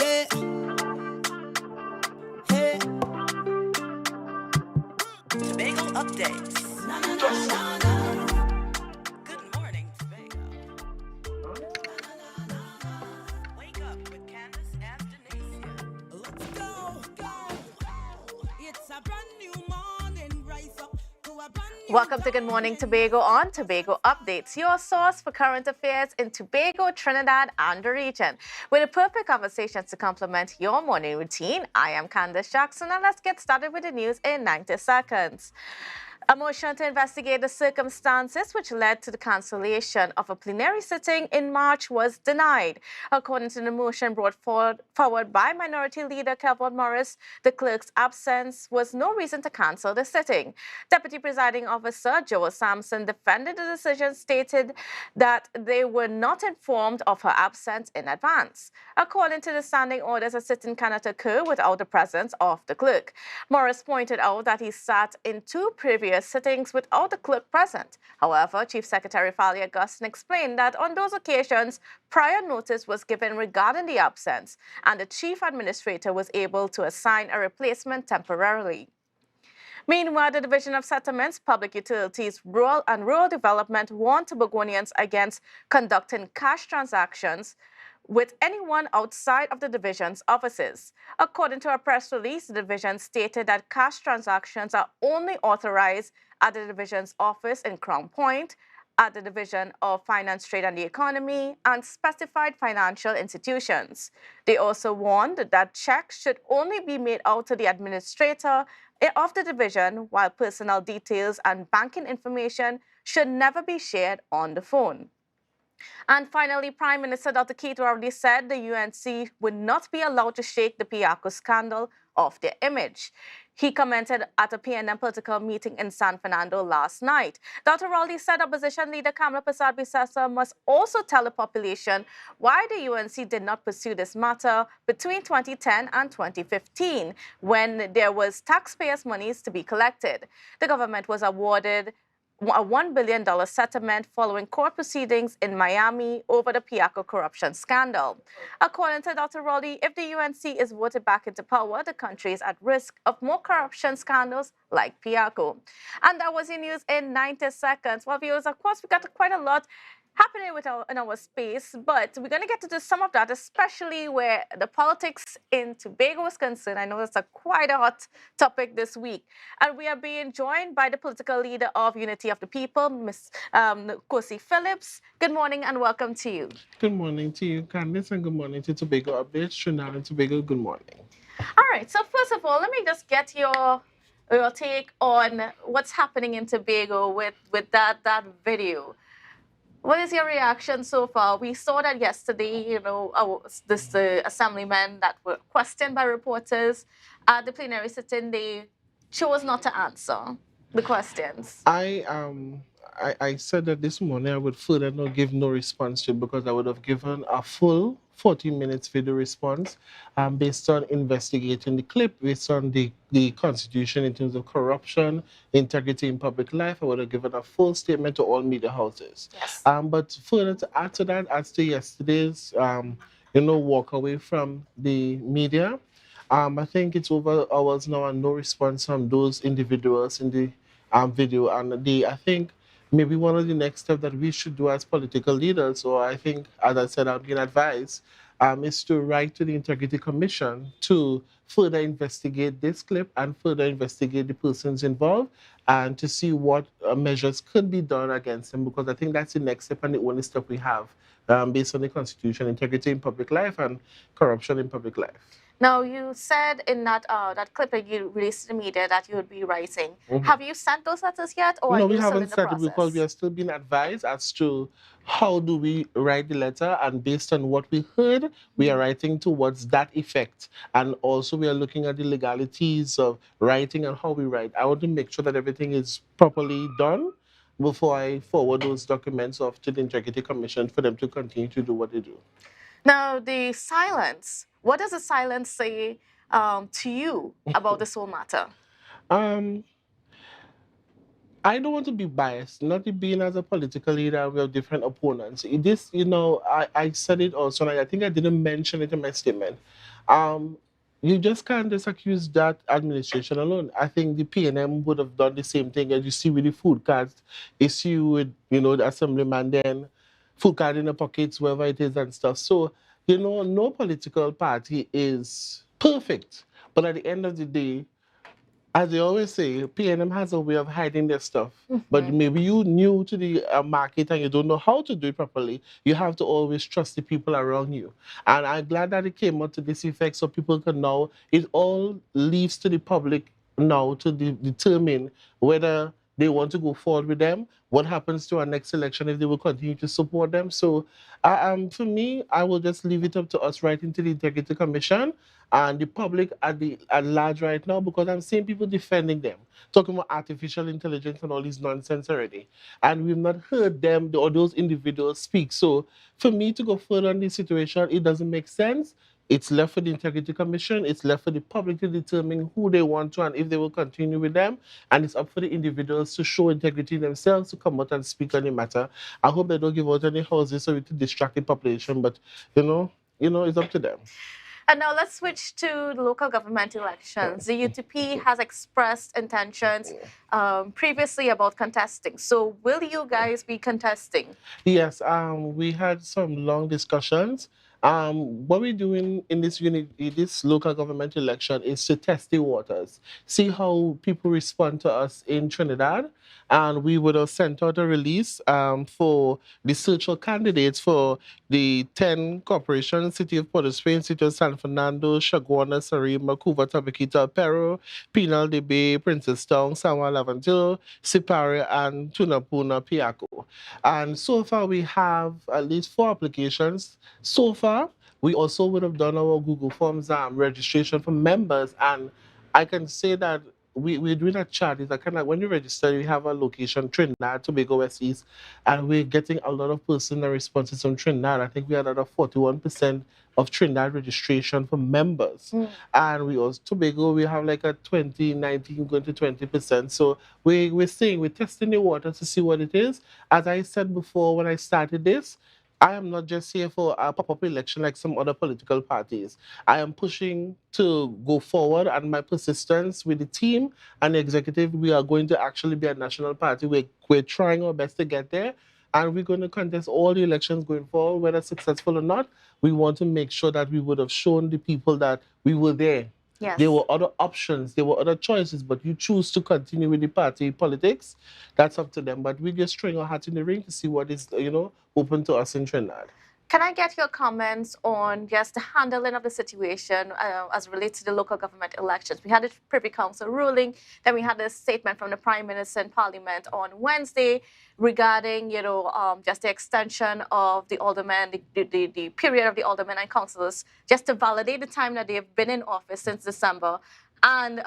Hey, hey. Tobago updates. Na, na, na, na, na. Good morning, Tobago. Na, na, na, na, na. Wake up with Kandace and Nickocy. Let's go. It's a brand new morning. Rise up to a brand new Welcome to Good Morning Tobago on Tobago Updates, your source for current affairs in Tobago, Trinidad, and the region. With the perfect conversations to complement your morning routine, I am Kandace Jackson, and let's get started with the news in 90 seconds. A motion to investigate the circumstances which led to the cancellation of a plenary sitting in March was denied. According to the motion brought forward by Minority Leader Kelvin Morris, the clerk's absence was no reason to cancel the sitting. Deputy Presiding Officer Joel Sampson defended the decision, stated that they were not informed of her absence in advance. According to the standing orders, a sitting cannot occur without the presence of the clerk. Morris pointed out that he sat in two previous sittings without the clerk present. However, Chief Secretary Fali Augustine explained that on those occasions, prior notice was given regarding the absence, and the Chief Administrator was able to assign a replacement temporarily. Meanwhile, the Division of Settlements, Public Utilities, Rural and Rural Development warned Tobagonians against conducting cash transactions with anyone outside of the division's offices. According to a press release, the division stated that cash transactions are only authorized at the division's office in Crown Point, at the Division of Finance, Trade and the Economy, and specified financial institutions. They also warned that checks should only be made out to the administrator of the division, while personal details and banking information should never be shared on the phone. And finally, Prime Minister Dr. Keith already said the UNC would not be allowed to shake the Piaco scandal off their image. He commented at a PNM political meeting in San Fernando last night. Dr. Rowley said opposition leader Kamala Persad-Bissessar must also tell the population why the UNC did not pursue this matter between 2010 and 2015, when there was taxpayers' monies to be collected. The government was awarded a $1 billion settlement following court proceedings in Miami over the Piaco corruption scandal. According to Dr. Rowley, if the UNC is voted back into power, the country is at risk of more corruption scandals like Piaco. And that was your news in 90 seconds. Well, viewers, of course, we got quite a lot happening in our space, but we're going to get to some of that, especially where the politics in Tobago is concerned. I know that's quite a hot topic this week. And we are being joined by the political leader of Unity of the People, Ms. Nickocy Phillips. Good morning and welcome to you. Good morning to you, Kandace, and good morning to Tobago Updates. Trinidad and Tobago, good morning. All right, so first of all, let me just get your take on what's happening in Tobago with that video. What is your reaction so far? We saw that yesterday, the assemblymen that were questioned by reporters at the plenary sitting, they chose not to answer the questions. I said that this morning I would further not give no response to it because I would have given a full 40 minutes video response based on investigating the clip, based on the Constitution in terms of corruption, integrity in public life. I would have given a full statement to all media houses. Yes. But further to add to that, as to yesterday's, walk away from the media, I think it's over hours now and no response from those individuals in the video. And I think maybe one of the next steps that we should do as political leaders, or I think, as I said, I'm being advised, is to write to the Integrity Commission to further investigate this clip and further investigate the persons involved and to see what measures could be done against them, because I think that's the next step and the only step we have based on the Constitution, integrity in public life and corruption in public life. Now, you said in that clip that you released to the media that you would be writing. Have you sent those letters yet, or No, are we you still in haven't the started process? because we are still being advised as to how do we write the letter, and based on what we heard, we are writing towards that effect. And also we are looking at the legalities of writing and how we write. I want to make sure that everything is properly done before I forward those documents off to the Integrity Commission for them to continue to do what they do. Now, the silence. What does the silence say to you about this whole matter? Um, I don't want to be biased, not being as a political leader, we have different opponents. This, I said it also, and I think I didn't mention it in my statement. Um, you just can't just accuse that administration alone. I think the PNM would have done the same thing as you see with the food cards issue with, the assemblyman then, food card in the pockets, wherever it is and stuff. So, no political party is perfect. But at the end of the day, as they always say, PNM has a way of hiding their stuff. But maybe you new to the market and you don't know how to do it properly. You have to always trust the people around you. And I'm glad that it came out to this effect so people can know. It all leaves to the public now to determine whether they want to go forward with them, what happens to our next election if they will continue to support them. So for me, I will just leave it up to us right into the Integrity Commission and the public at large right now, because I'm seeing people defending them, talking about artificial intelligence and all this nonsense already. And we've not heard them or those individuals speak. So for me to go further on this situation, it doesn't make sense. It's left for the Integrity Commission. It's left for the public to determine who they want to and if they will continue with them. And it's up for the individuals to show integrity themselves to come out and speak on the matter. I hope they don't give out any houses so to distract the population, but it's up to them. And now let's switch to the local government elections. The UTP has expressed intentions previously about contesting. So will you guys be contesting? Yes, we had some long discussions. What we're doing in this local government election is to test the waters, see how people respond to us in Trinidad, and we would have sent out a release for the search for candidates for the 10 corporations: City of Port of Spain, City of San Fernando, Chaguana, Sarima, Cuba, Tabaquita, Pero, Pinal de Bay, Princess Town, San Juan Laventille, Sipari, and Tunapuna, Piaco. And so far, we have at least 4 applications. So far, we also would have done our Google Forms registration for members. And I can say that we're doing a chart. It's like kind of when you register, you have a location, Trinidad, Tobago, West East, and we're getting a lot of personal responses from Trinidad. I think we had at 41% of Trinidad registration for members. And we also, Tobago, we have like a 2019 going to 20%. So we're saying, we're testing the water to see what it is. As I said before when I started this, I am not just here for a pop-up election like some other political parties. I am pushing to go forward, and my persistence with the team and the executive, we are going to actually be a national party. We're trying our best to get there, and we're going to contest all the elections going forward, whether successful or not. We want to make sure that we would have shown the people that we were there. Yes. There were other options, there were other choices, but you choose to continue with the party politics. That's up to them. But we just throwing our hat in the ring to see what is, open to us in Trinidad. Can I get your comments on just the handling of the situation as relates to the local government elections? We had a Privy Council ruling, then we had a statement from the Prime Minister in Parliament on Wednesday regarding, just the extension of the aldermen, the period of the aldermen and councillors, just to validate the time that they've been in office since December, and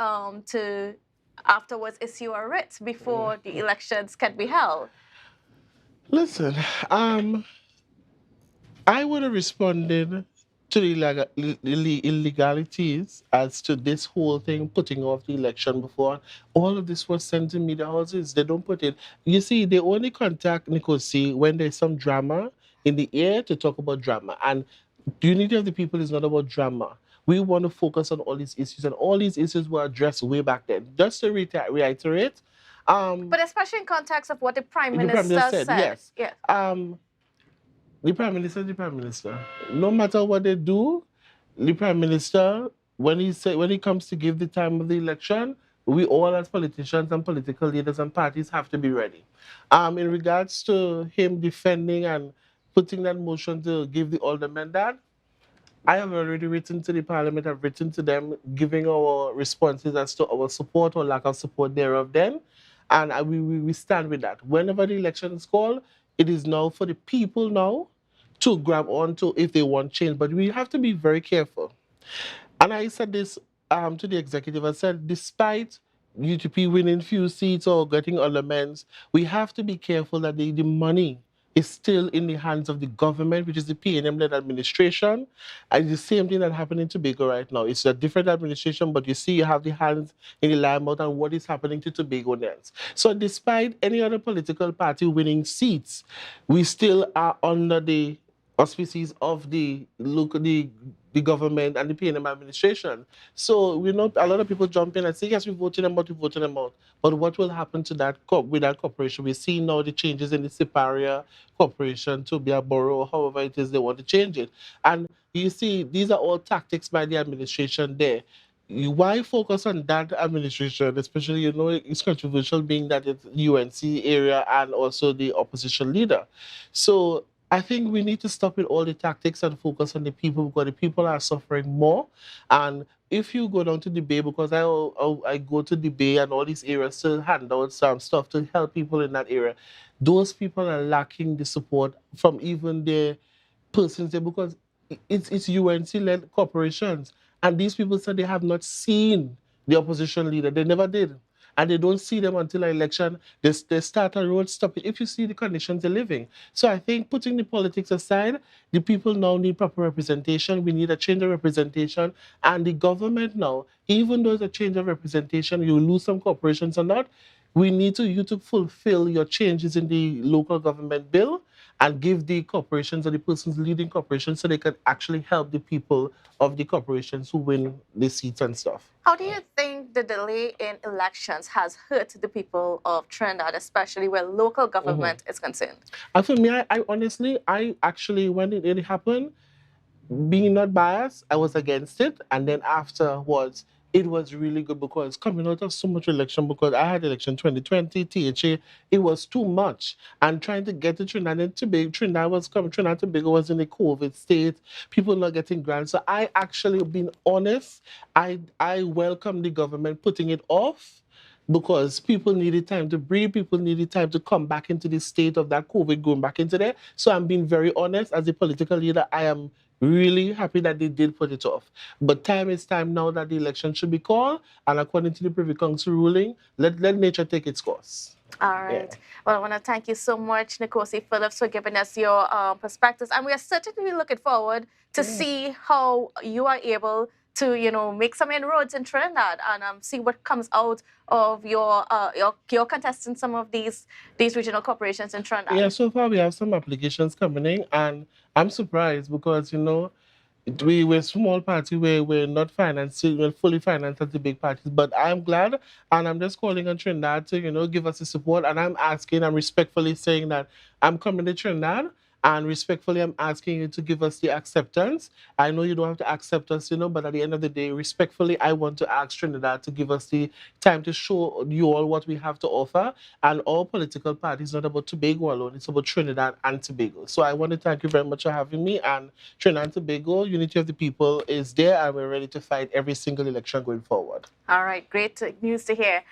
to afterwards issue a writ before the elections can be held. Listen, I would have responded to the illegalities as to this whole thing, putting off the election before. All of this was sent to media houses. They don't put it. You see, they only contact Nickocy when there's some drama in the air to talk about drama. And the unity of the people is not about drama. We want to focus on all these issues, and all these issues were addressed way back then. Just to reiterate. But especially in context of what the Prime Minister said. Yes. Yeah. The Prime Minister is the Prime Minister. No matter what they do, the Prime Minister, when he comes to give the time of the election, we all as politicians and political leaders and parties have to be ready. In regards to him defending and putting that motion to give the aldermen that, I have already written to the Parliament. I've written to them, giving our responses as to our support or lack of support thereof then. And we stand with that. Whenever the election is called, it is now for the people now to grab on to if they want change. But we have to be very careful. And I said this to the executive. I said, despite UTP winning few seats or getting elements, we have to be careful that the money is still in the hands of the government, which is the PNM-led administration. And the same thing that happened in Tobago right now. It's a different administration, but you see you have the hands in the limelight on what is happening to Tobagoans. So despite any other political party winning seats, we still are under the auspices of the government and the PNM administration. So we know a lot of people jump in and say, yes, we voted them out, we voted them out. But what will happen to that with that corporation? We see now the changes in the Siparia corporation to be a borough, however it is they want to change it. And you see, these are all tactics by the administration there. Why focus on that administration, especially, it's controversial being that it's UNC area and also the opposition leader. So I think we need to stop with all the tactics and focus on the people, because the people are suffering more. And if you go down to the Bay, because I go to the Bay and all these areas to hand out some stuff to help people in that area, those people are lacking the support from even the persons there, because it's UNC-led corporations. And these people said they have not seen the opposition leader. They never did. And they don't see them until an election. They start a road stop it if you see the conditions they're living. So I think, putting the politics aside, the people now need proper representation. We need a change of representation. And the government now, even though it's a change of representation, you lose some corporations or not, we need you to fulfill your changes in the local government bill and give the corporations or the persons leading corporations so they can actually help the people of the corporations who win the seats and stuff. How do you think the delay in elections has hurt the people of Trinidad, especially where local government is concerned? And for me, I honestly, I actually, when it happened, being not biased, I was against it. And then afterwards, it was really good, because coming out of so much election, because I had election 2020, THA, it was too much. And trying to get to Trinidad and Tobago, Trinidad and Tobago was in a COVID state, people not getting grants. So I actually, being honest, I welcome the government putting it off, because people needed time to breathe, people needed time to come back into the state of that COVID going back into there. So I'm being very honest, as a political leader, I am really happy that they did put it off. But time is time now that the election should be called, and according to the Privy Council ruling, let nature take its course. All right. Yeah. Well, I want to thank you so much, Nickocy Phillips, for giving us your perspectives. And we are certainly looking forward to see how you are able to, make some inroads in Trinidad and see what comes out of your contest in some of these regional corporations in Trinidad. Yeah, so far we have some applications coming in, and I'm surprised because, we're a small party where we're not financing, we're fully financed as the big parties. But I'm glad, and I'm just calling on Trinidad to, give us the support. And I'm respectfully saying that I'm coming to Trinidad, and respectfully, I'm asking you to give us the acceptance. I know you don't have to accept us, but at the end of the day, respectfully, I want to ask Trinidad to give us the time to show you all what we have to offer. And all political parties, not about Tobago alone, it's about Trinidad and Tobago. So I want to thank you very much for having me. And Trinidad and Tobago, unity of the people is there, and we're ready to fight every single election going forward. All right, great news to hear.